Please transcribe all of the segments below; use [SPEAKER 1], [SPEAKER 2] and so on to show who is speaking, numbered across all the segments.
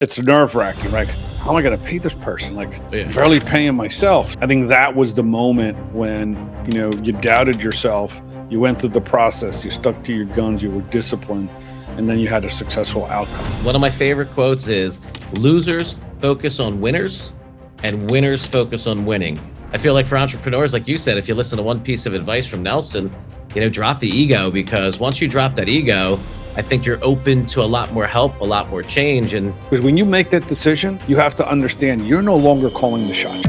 [SPEAKER 1] it's nerve wracking. Like, how am I going to pay this person? Like,
[SPEAKER 2] Yeah.
[SPEAKER 1] barely paying myself. I think that was the moment when, you doubted yourself. You went through the process, you stuck to your guns, you were disciplined, and then you had a successful outcome.
[SPEAKER 2] One of my favorite quotes is, losers focus on winners and winners focus on winning. I feel like for entrepreneurs, like you said, if you listen to one piece of advice from Nelson, drop the ego, because once you drop that ego, I think you're open to a lot more help, a lot more change. And
[SPEAKER 1] Because when you make that decision, you have to understand you're no longer calling the shots.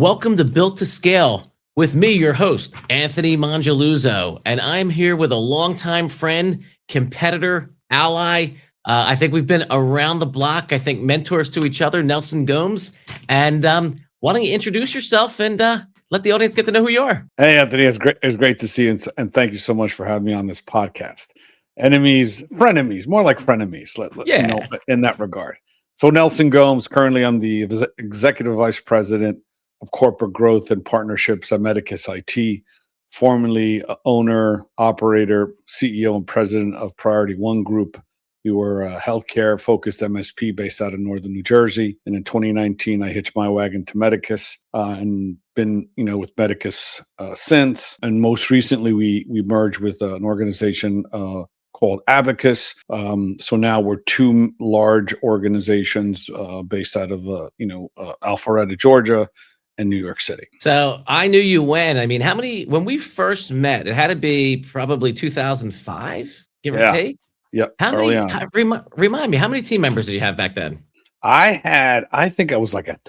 [SPEAKER 2] welcome to Built to Scale with me, your host, Anthony Mongeluzo. And I'm here with a longtime friend, competitor, ally. I think we've been around the block. I think mentors to each other, Nelson Gomes. And why don't you introduce yourself and let the audience get to know who you are?
[SPEAKER 1] Hey, Anthony, it's great to see you, and thank you so much for having me on this podcast. Enemies, frenemies, more like frenemies, in that regard. So Nelson Gomes, currently I'm the Executive Vice President of Corporate Growth and Partnerships at Medicus IT, formerly owner, operator, CEO, and president of Priority One Group. We were a healthcare-focused MSP based out of northern New Jersey. And in 2019, I hitched my wagon to Medicus and been, with Medicus since. And most recently, we merged with an organization called Abacus. So now we're two large organizations based out of, Alpharetta, Georgia, and New York City.
[SPEAKER 2] So I knew you when. I mean, when we first met, it had to be probably 2005, give or take.
[SPEAKER 1] Yep.
[SPEAKER 2] Early on. Remind me, how many team members did you have back then?
[SPEAKER 1] I think I was like at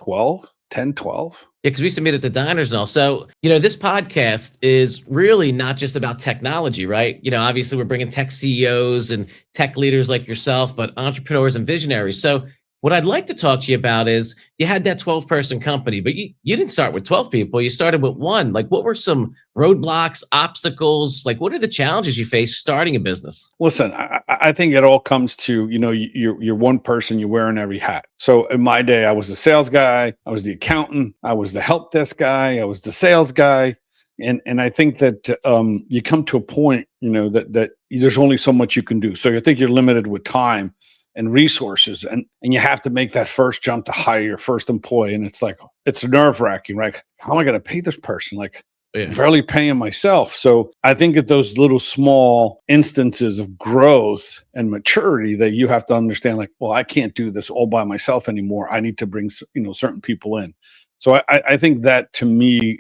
[SPEAKER 1] 10, 12.
[SPEAKER 2] Yeah, because we used to meet at the diners and all. So, this podcast is really not just about technology, right? Obviously we're bringing tech CEOs and tech leaders like yourself, but entrepreneurs and visionaries. So what I'd like to talk to you about is you had that 12-person company, but you didn't start with 12 people. You started with one. Like, what were some roadblocks, obstacles? Like, what are the challenges you faced starting a business?
[SPEAKER 1] Listen, I think it all comes to, you're one person, you're wearing every hat. So in my day, I was the sales guy, I was the accountant, I was the help desk guy, I was the sales guy. And I think that you come to a point, that there's only so much you can do. So I think you're limited with time and resources, and you have to make that first jump to hire your first employee. And it's nerve wracking, right? How am I going to pay this person? Like, barely paying myself. So I think at those little small instances of growth and maturity that you have to understand, like, well, I can't do this all by myself anymore. I need to bring, certain people in. So I think that, to me,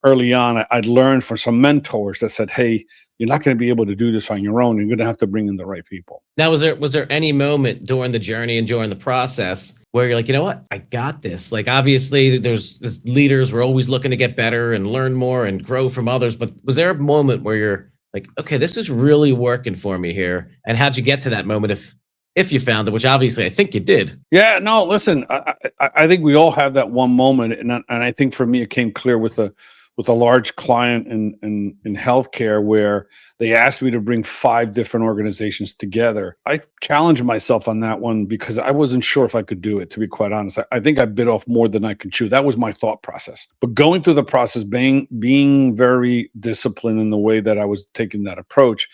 [SPEAKER 1] early on, I'd learned from some mentors that said, hey, you're not going to be able to do this on your own. You're going to have to bring in the right people.
[SPEAKER 2] Now, was there any moment during the journey and during the process where you're like, you know what, I got this? Like, obviously, there's leaders, we're always looking to get better and learn more and grow from others. But was there a moment where you're like, okay, this is really working for me here? And how'd you get to that moment if you found it, which obviously I think you did?
[SPEAKER 1] Yeah, no, listen, I think we all have that one moment. And I think for me, it came clear with a large client in healthcare, where they asked me to bring 5 different organizations together. I challenged myself on that one because I wasn't sure if I could do it, to be quite honest. I think I bit off more than I could chew. That was my thought process. But going through the process, being very disciplined in the way that I was taking that approach,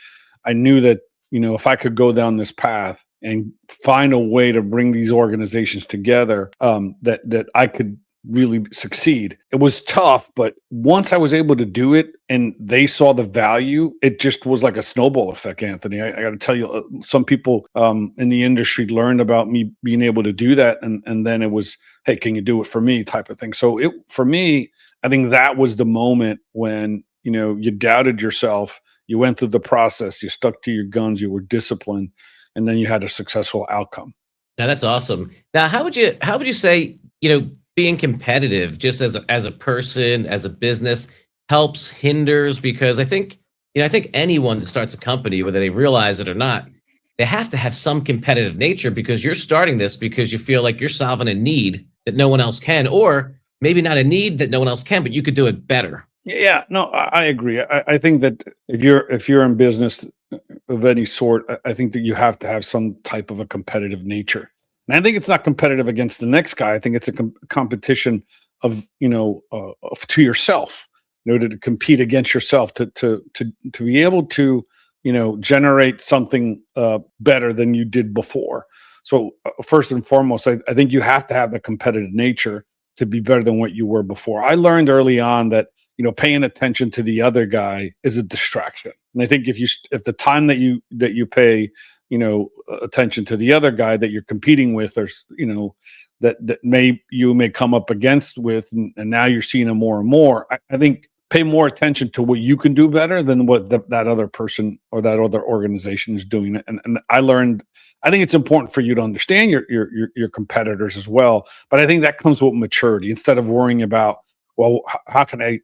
[SPEAKER 1] I knew that, if I could go down this path and find a way to bring these organizations together, that I could really succeed. It was tough, but once I was able to do it and they saw the value, it just was like a snowball effect, Anthony. I got to tell you, some people in the industry learned about me being able to do that. And then it was, hey, can you do it for me type of thing. So for me, I think that was the moment when, you doubted yourself, you went through the process, you stuck to your guns, you were disciplined, and then you had a successful outcome.
[SPEAKER 2] Now, that's awesome. Now, how would you say, being competitive just as a person, as a business, helps, hinders? Because I think anyone that starts a company, whether they realize it or not, they have to have some competitive nature, because you're starting this because you feel like you're solving a need that no one else can, or maybe not a need that no one else can, but you could do it better.
[SPEAKER 1] Yeah, no, I agree. I think that if you're in business of any sort, I think that you have to have some type of a competitive nature. And I think it's not competitive against the next guy. I think it's a competition to yourself, to compete against yourself, to be able to, generate something better than you did before. So first and foremost, I think you have to have the competitive nature to be better than what you were before. I learned early on that, paying attention to the other guy is a distraction. And I think if the time that you pay, attention to the other guy that you're competing with, or, that you may come up against with, and now you're seeing him more and more. I think pay more attention to what you can do better than what that other person or that other organization is doing. And I learned, I think it's important for you to understand your competitors as well. But I think that comes with maturity, instead of worrying about, well, how can I,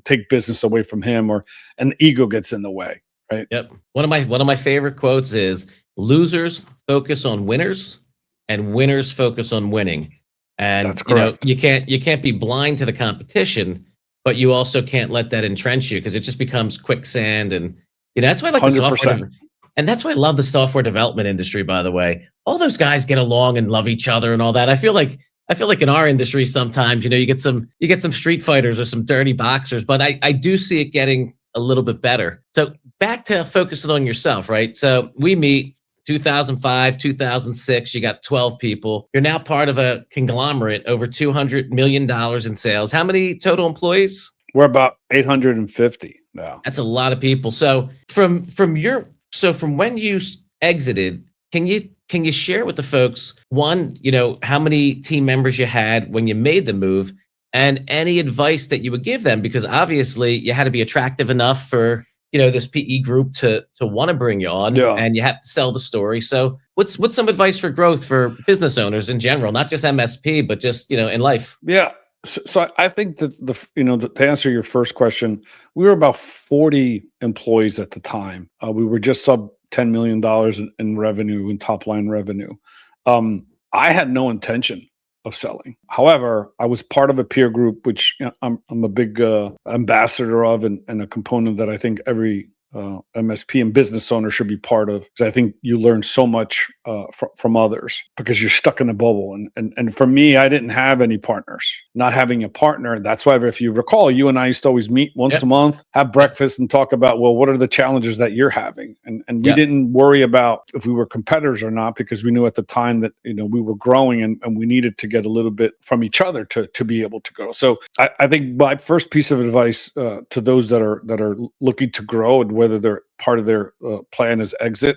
[SPEAKER 1] take business away from him, and the ego gets in the way, right?
[SPEAKER 2] Yep. One of my favorite quotes is, losers focus on winners and winners focus on winning. And
[SPEAKER 1] That's correct.
[SPEAKER 2] you can't be blind to the competition, but you also can't let that entrench you, because it just becomes quicksand. And that's why I like the software
[SPEAKER 1] 100%.
[SPEAKER 2] and that's why I love the software development industry, by the way. All those guys get along and love each other and all that. I feel like in our industry sometimes, you get some street fighters or some dirty boxers, but I do see it getting a little bit better. So back to focusing on yourself, right? So we meet 2005, 2006, you got 12 people. You're now part of a conglomerate, over $200 million in sales. How many total employees?
[SPEAKER 1] We're about 850 now.
[SPEAKER 2] That's a lot of people. So from when you exited, can you share with the folks, one, how many team members you had when you made the move, and any advice that you would give them? Because obviously you had to be attractive enough for, this PE group to want to bring you on,
[SPEAKER 1] Yeah.
[SPEAKER 2] and you have to sell the story. So what's some advice for growth for business owners in general, not just MSP, but just, in life?
[SPEAKER 1] Yeah. So I think that to answer your first question, we were about 40 employees at the time. We were just sub $10 million in revenue, in top line revenue. I had no intention of selling. However, I was part of a peer group, which, I'm a big ambassador of, and a component that I think every MSP and business owner should be part of, because I think you learn so much from others, because you're stuck in a bubble. And for me, I didn't have any partners. Not having a partner, that's why, if you recall, you and I used to always meet once a month, have breakfast, and talk about, well, what are the challenges that you're having? And we didn't worry about if we were competitors or not, because we knew at the time that we were growing, and we needed to get a little bit from each other to be able to grow. So I think my first piece of advice to those that are looking to grow, and whether they're part of their plan is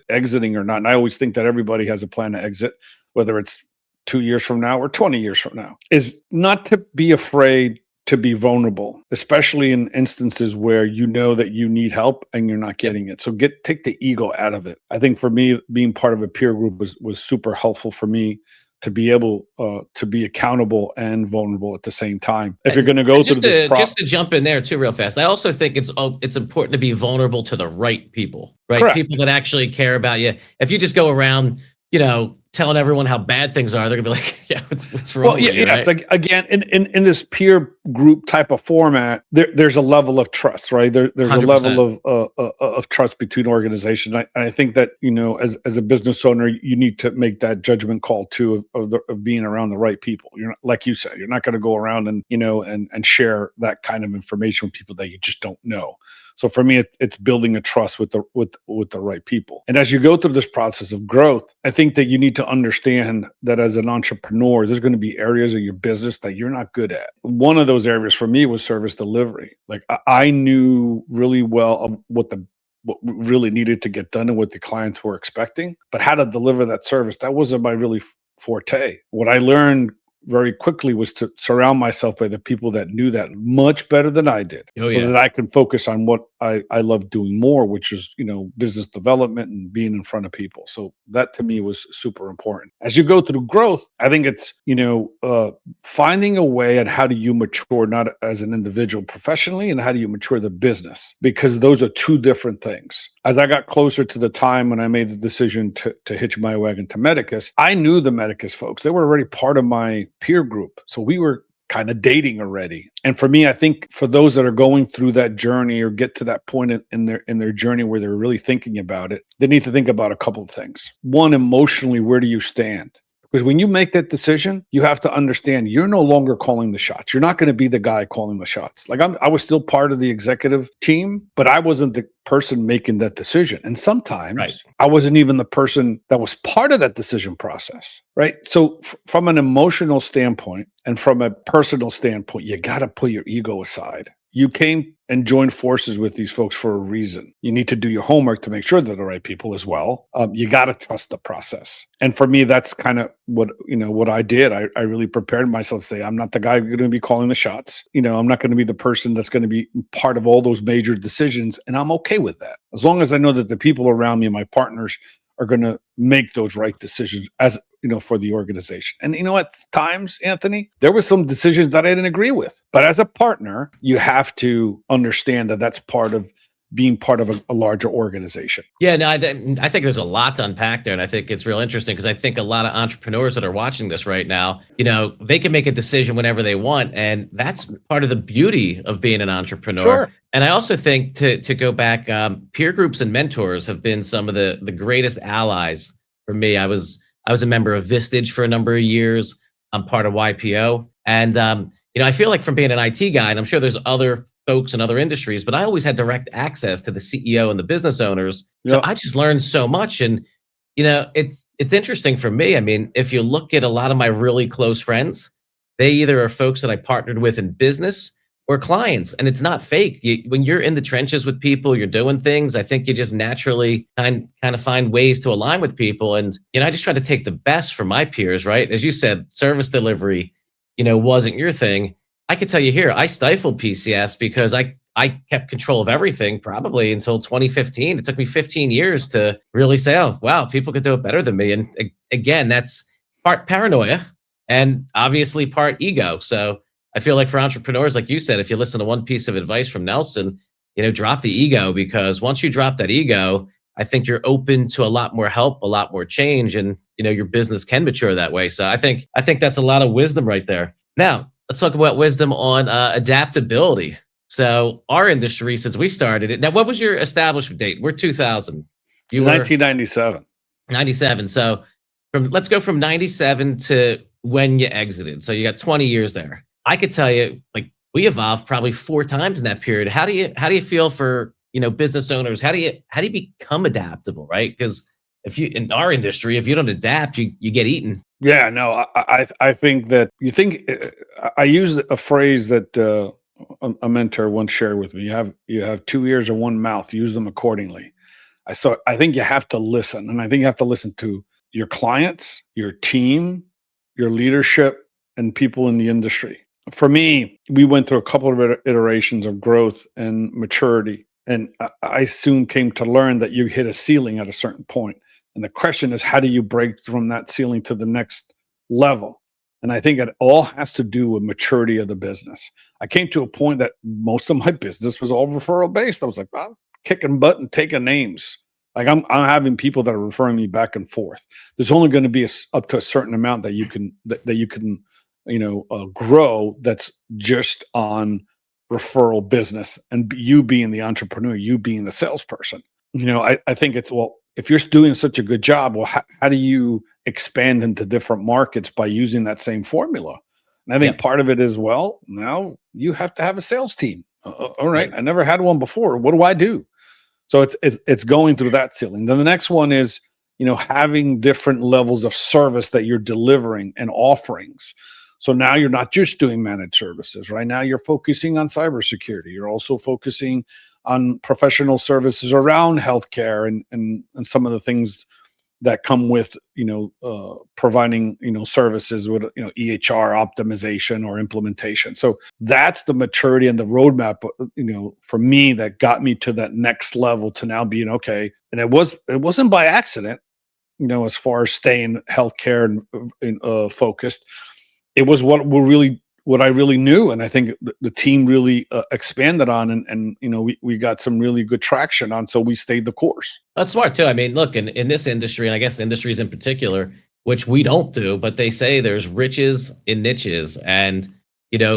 [SPEAKER 1] exiting or not. And I always think that everybody has a plan to exit, whether it's 2 years from now or 20 years from now, is not to be afraid to be vulnerable, especially in instances where that you need help and you're not getting it. So take the ego out of it. I think for me, being part of a peer group was super helpful for me, to be able to be accountable and vulnerable at the same time. If you're going to go through this process,
[SPEAKER 2] just to jump in there too, real fast, I also think it's important to be vulnerable to the right people, right?
[SPEAKER 1] Correct.
[SPEAKER 2] People that actually care about you. If you just go around, telling everyone how bad things are, they're gonna be like, yeah, what's wrong with you,
[SPEAKER 1] yes,
[SPEAKER 2] right?
[SPEAKER 1] like, again, in this peer group type of format, there's a level of trust, right? There's
[SPEAKER 2] 100%.
[SPEAKER 1] a level of trust between organizations. I think that, as a business owner, you need to make that judgment call too, of being around the right people. You're not, like you said, you're not going to go around and share that kind of information with people that you just don't know. So for me, it's building a trust with the right people. And as you go through this process of growth, I think that you need to understand that as an entrepreneur, there's going to be areas of your business that you're not good at. One of those areas for me was service delivery. Like, I knew really well of what really needed to get done and what the clients were expecting, but how to deliver that service, that wasn't my really forte. What I learned very quickly was to surround myself by the people that knew that much better than I did, that I could focus on what I love doing more, which is, business development and being in front of people. So that to me was super important. As you go through growth, I think it's, finding a way at how do you mature, not as an individual professionally, and how do you mature the business, because those are two different things. As I got closer to the time when I made the decision to hitch my wagon to Medicus, I knew the Medicus folks. They were already part of my peer group. So we were kind of dating already. And for me, I think for those that are going through that journey or get to that point in their journey where they're really thinking about it, they need to think about a couple of things. One, emotionally, where do you stand? Because when you make that decision, you have to understand you're no longer calling the shots. You're not going to be the guy calling the shots. Like I was still part of the executive team, but I wasn't the person making that decision. And sometimes
[SPEAKER 2] Right.
[SPEAKER 1] I wasn't even the person that was part of that decision process. Right. So from an emotional standpoint and from a personal standpoint, you got to put your ego aside. You came and joined forces with these folks for a reason. You need to do your homework to make sure they're the right people as well. You got to trust the process. And for me, that's kind of what I did. I really prepared myself to say, I'm not the guy going to be calling the shots. I'm not going to be the person that's going to be part of all those major decisions. And I'm okay with that. As long as I know that the people around me, my partners, are going to make those right decisions for the organization. And at times, Anthony, there were some decisions that I didn't agree with. But as a partner, you have to understand that that's part of being part of a larger organization.
[SPEAKER 2] Yeah, no, I think there's a lot to unpack there. And I think it's real interesting because I think a lot of entrepreneurs that are watching this right now, they can make a decision whenever they want. And that's part of the beauty of being an entrepreneur.
[SPEAKER 1] Sure.
[SPEAKER 2] And I also think to go back, peer groups and mentors have been some of the greatest allies for me. I was a member of Vistage for a number of years. I'm part of YPO. And, I feel like from being an IT guy, and I'm sure there's other folks in other industries, but I always had direct access to the CEO and the business owners. So I just learned so much. And, it's interesting for me. I mean, if you look at a lot of my really close friends, they either are folks that I partnered with in business or clients, and it's not fake. When you're in the trenches with people, you're doing things, I think you just naturally kind of find ways to align with people. And, I just try to take the best from my peers, right? As you said, service delivery, wasn't your thing. I could tell you here, I stifled PCS because I kept control of everything probably until 2015. It took me 15 years to really say, oh, wow, people could do it better than me. And again, that's part paranoia and obviously part ego. So I feel like for entrepreneurs, like you said, if you listen to one piece of advice from Nelson, drop the ego, because once you drop that ego, I think you're open to a lot more help, a lot more change, and your business can mature that way. So I think that's a lot of wisdom right there. Now, let's talk about wisdom on adaptability. So our industry, since we started it, now what was your establishment date? We're 2000.
[SPEAKER 1] You 1997.
[SPEAKER 2] 97. So let's go from 97 to when you exited. So you got 20 years there. I could tell you, like, we evolved probably 4 times in that period. How do you feel for business owners? How do you become adaptable, right? Because in our industry, if you don't adapt, you get eaten.
[SPEAKER 1] Yeah, no, I think that I use a phrase that a mentor once shared with me. You have 2 ears and 1 mouth. Use them accordingly. I think you have to listen, and I think you have to listen to your clients, your team, your leadership, and people in the industry. For me, we went through a couple of iterations of growth and maturity, and I soon came to learn that you hit a ceiling at a certain point. And the question is, how do you break from that ceiling to the next level? And I think it all has to do with maturity of the business. I came to a point that most of my business was all referral based. I was like, well, kicking butt and taking names. Like I'm having people that are referring me back and forth. There's only going to be up to a certain amount that you can grow. That's just on referral business, and you being the entrepreneur, you being the salesperson. I think it's, well, if you're doing such a good job, well, how do you expand into different markets by using that same formula? And I think part of it is, well, now you have to have a sales team. All right, I never had one before. What do I do? So it's going through that ceiling. Then the next one is, having different levels of service that you're delivering and offerings. So now you're not just doing managed services. Right now you're focusing on cybersecurity. You're also focusing on professional services around healthcare and some of the things that come with providing services with EHR optimization or implementation. So that's the maturity and the roadmap for me that got me to that next level, to now being okay. And it wasn't by accident, as far as staying healthcare and focused. It was what I really knew, and I think the team really expanded on, and we got some really good traction on, so we stayed the course.
[SPEAKER 2] That's smart too. I mean, look, in this industry, and I guess industries in particular, which we don't do, but they say there's riches in niches, and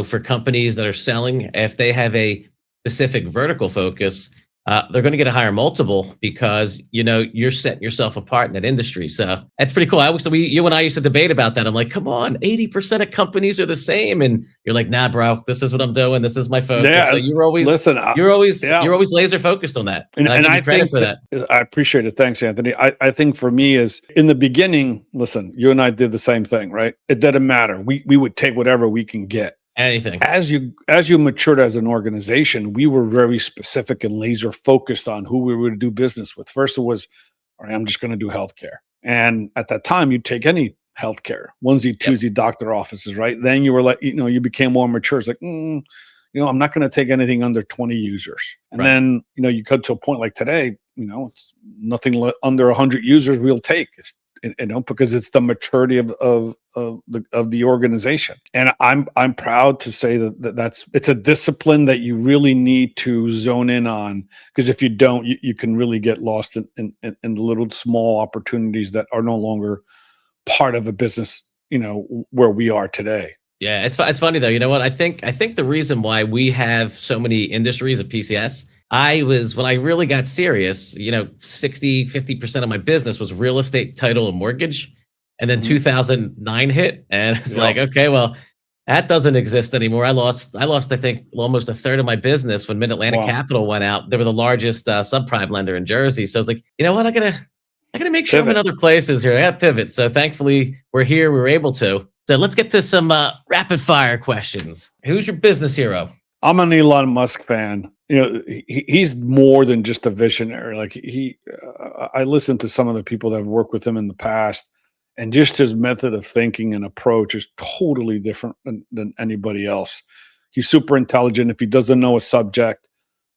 [SPEAKER 2] for companies that are selling, if they have a specific vertical focus, they're going to get a higher multiple because you're setting yourself apart in that industry. So that's pretty cool. You and I used to debate about that. I'm like, come on, 80% of companies are the same, and you're like, nah, bro, this is what I'm doing. This is my focus.
[SPEAKER 1] Yeah,
[SPEAKER 2] So
[SPEAKER 1] listen,
[SPEAKER 2] you're always laser focused on that,
[SPEAKER 1] and
[SPEAKER 2] I give
[SPEAKER 1] I
[SPEAKER 2] you credit
[SPEAKER 1] think
[SPEAKER 2] for that.
[SPEAKER 1] I appreciate it. Thanks, Anthony. I think for me is in the beginning. Listen, you and I did the same thing, right? It didn't matter. We would take whatever we can get.
[SPEAKER 2] Anything.
[SPEAKER 1] As you matured as an organization, we were very specific and laser focused on who we were to do business with. First, it was, all right, I'm just going to do healthcare, and at that time, you'd take any healthcare, onesie,
[SPEAKER 2] Yep.
[SPEAKER 1] twosie doctor offices, right? Then you were like, you became more mature. It's like, I'm not going to take anything under 20 users, and
[SPEAKER 2] Right.
[SPEAKER 1] then you cut to a point like today, it's nothing under 100 users we'll take. Because it's the maturity of the organization, and I'm proud to say that it's a discipline that you really need to zone in on, because if you don't, you can really get lost in the little small opportunities that are no longer part of a business, where we are today.
[SPEAKER 2] Yeah, it's funny though. You know what? I think the reason why we have so many industries at PCS, when I really got serious, 50% of my business was real estate, title, and mortgage. And then 2009 hit, and it's like, okay, well, that doesn't exist anymore. I lost, I think, almost a third of my business when Mid-Atlantic
[SPEAKER 1] Wow.
[SPEAKER 2] Capital went out. They were the largest subprime lender in Jersey. So I was like, you know what? I gotta make sure I'm in
[SPEAKER 1] Pivot.
[SPEAKER 2] other places here. I gotta pivot. So thankfully, we're here. We were able to. So let's get to some rapid fire questions. Who's your business hero?
[SPEAKER 1] I'm an Elon Musk fan. He's more than just a visionary. Like I listened to some of the people that have worked with him in the past, and just his method of thinking and approach is totally different than anybody else. He's super intelligent. If he doesn't know a subject,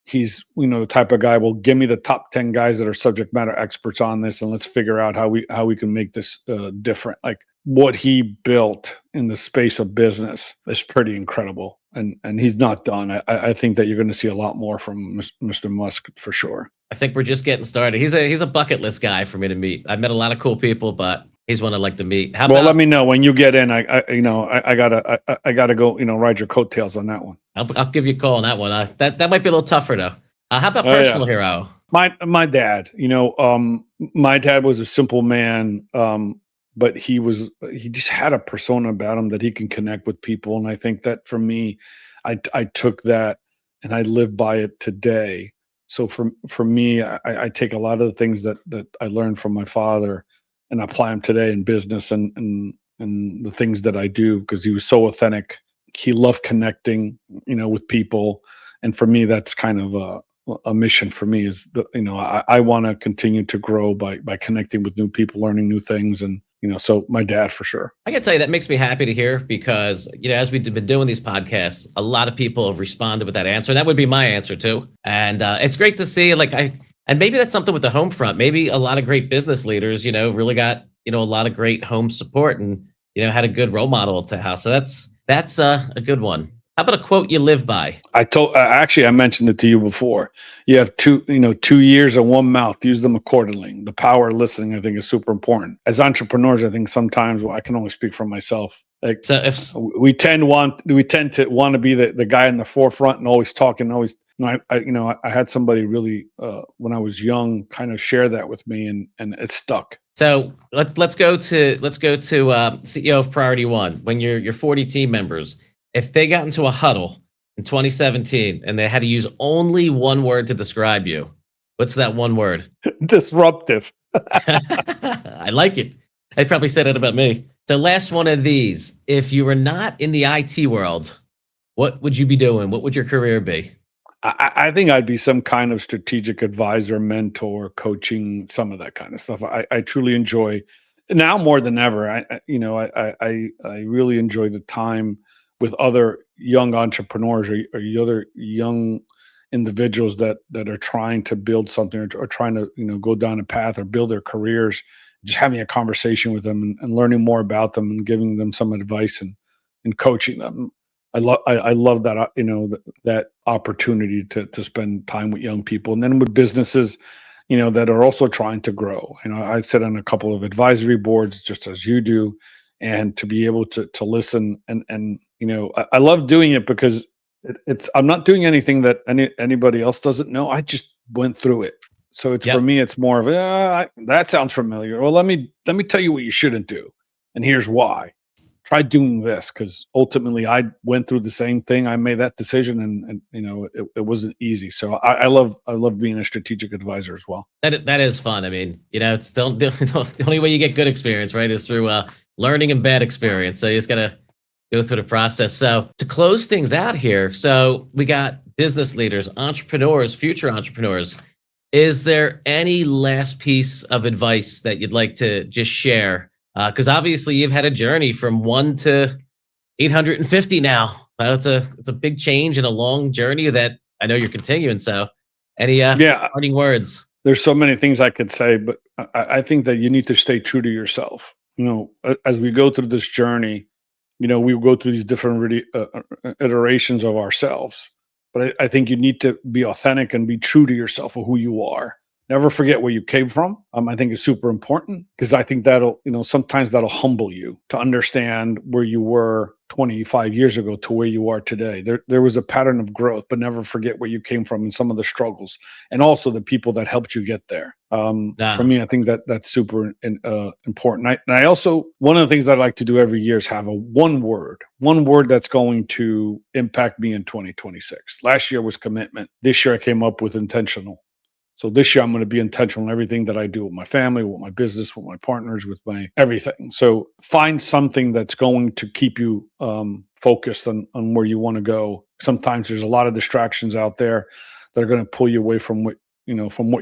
[SPEAKER 1] he's the type of guy, will give me the top 10 guys that are subject matter experts on this, and let's figure out how we can make this different. Like what he built in the space of business is pretty incredible, and he's not done. I think that you're going to see a lot more from Mr. Musk for sure.
[SPEAKER 2] I think we're just getting started. He's a bucket list guy for me to meet. I've met a lot of cool people, but he's one I'd like to meet.
[SPEAKER 1] Well, let me know when you get in. I gotta go. Ride your coattails on that one.
[SPEAKER 2] I'll give you a call on that one. That might be a little tougher though. How about personal hero?
[SPEAKER 1] My dad. My dad was a simple man, but he just had a persona about him that he can connect with people, and I think that for me, I took that and I live by it today. So for me, I take a lot of the things that I learned from my father and apply them today in business and the things that I do, because he was so authentic. He loved connecting, with people. And for me, that's kind of a mission for me is I want to continue to grow by connecting with new people, learning new things. And, so my dad for sure.
[SPEAKER 2] I can tell you that makes me happy to hear because, as we've been doing these podcasts, a lot of people have responded with that answer. That would be my answer too. And it's great to see and maybe that's something with the home front. Maybe a lot of great business leaders, really got, a lot of great home support and, had a good role model at the house. So that's a good one. How about a quote you live by?
[SPEAKER 1] I mentioned it to you before. You have 2 ears and 1 mouth. Use them accordingly. The power of listening, I think, is super important. As entrepreneurs, I think sometimes, I can only speak for myself. Like, so if we tend to want to be the guy in the forefront and always talking, always. I had somebody really when I was young kind of share that with me, and it stuck.
[SPEAKER 2] So let's go to CEO of Priority One. When your 40 team members, if they got into a huddle in 2017 and they had to use only one word to describe you, what's that one word?
[SPEAKER 1] Disruptive.
[SPEAKER 2] I like it. They'd probably say that about me. So last one of these. If you were not in the IT world, what would you be doing? What would your career be?
[SPEAKER 1] I think I'd be some kind of strategic advisor, mentor, coaching, some of that kind of stuff. I truly enjoy now more than ever. I really enjoy the time with other young entrepreneurs or other young individuals that are trying to build something or trying to go down a path or build their careers. Just having a conversation with them and learning more about them and giving them some advice and coaching them. I love that that opportunity to spend time with young people, and then with businesses that are also trying to grow. I sit on a couple of advisory boards just as you do, and to be able to listen and I love doing it because I'm not doing anything that anybody else doesn't know. I just went through it. So it's for
[SPEAKER 2] Yep.
[SPEAKER 1] me, it's more of that sounds familiar. Well, let me tell you what you shouldn't do, and here's why. Try doing this because ultimately I went through the same thing. I made that decision, and it wasn't easy. So I love being a strategic advisor as well.
[SPEAKER 2] That is fun. I mean, it's the only way you get good experience, right, is through learning and bad experience. So you just gotta go through the process. So to close things out here, so we got business leaders, entrepreneurs, future entrepreneurs. Is there any last piece of advice that you'd like to just share? Because obviously you've had a journey from 1 to 850 now. It's a big change and a long journey that I know you're continuing. So, any
[SPEAKER 1] Yeah,
[SPEAKER 2] parting words?
[SPEAKER 1] there's so many things I could say, but I think that you need to stay true to yourself. As we go through this journey, we go through these different iterations of ourselves. But I think you need to be authentic and be true to yourself of who you are. Never forget where you came from. I think it's super important because I think sometimes that'll humble you to understand where you were 25 years ago to where you are today. There was a pattern of growth, but never forget where you came from and some of the struggles and also the people that helped you get there. For me, I think that's super important. And I also, one of the things that I like to do every year is have one word that's going to impact me in 2026. Last year was commitment. This year I came up with intentional. So this year I'm going to be intentional in everything that I do with my family, with my business, with my partners, with my everything. So find something that's going to keep you focused on where you want to go. Sometimes there's a lot of distractions out there that are going to pull you away from what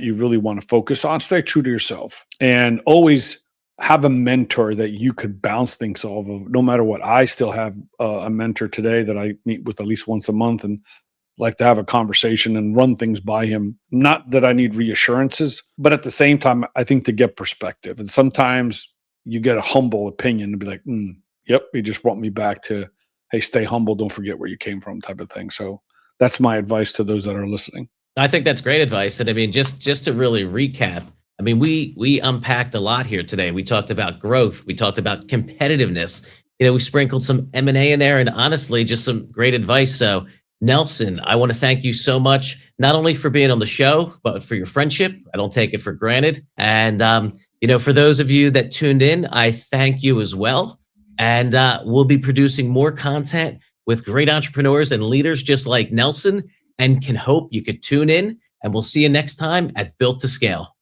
[SPEAKER 1] you really want to focus on. Stay true to yourself and always have a mentor that you could bounce things off of no matter what. I still have a mentor today that I meet with at least once a month and like to have a conversation and run things by him. Not that I need reassurances, but at the same time, I think to get perspective. And sometimes you get a humble opinion and be like, yep, he just brought me back to, hey, stay humble. Don't forget where you came from type of thing. So that's my advice to those that are listening.
[SPEAKER 2] I think that's great advice. And I mean, just to really recap, I mean, we unpacked a lot here today. We talked about growth. We talked about competitiveness. We sprinkled some M&A in there and honestly, just some great advice. So Nelson, I want to thank you so much, not only for being on the show, but for your friendship. I don't take it for granted. And, for those of you that tuned in, I thank you as well. And we'll be producing more content with great entrepreneurs and leaders just like Nelson, and can hope you could tune in. And we'll see you next time at Built to Scale.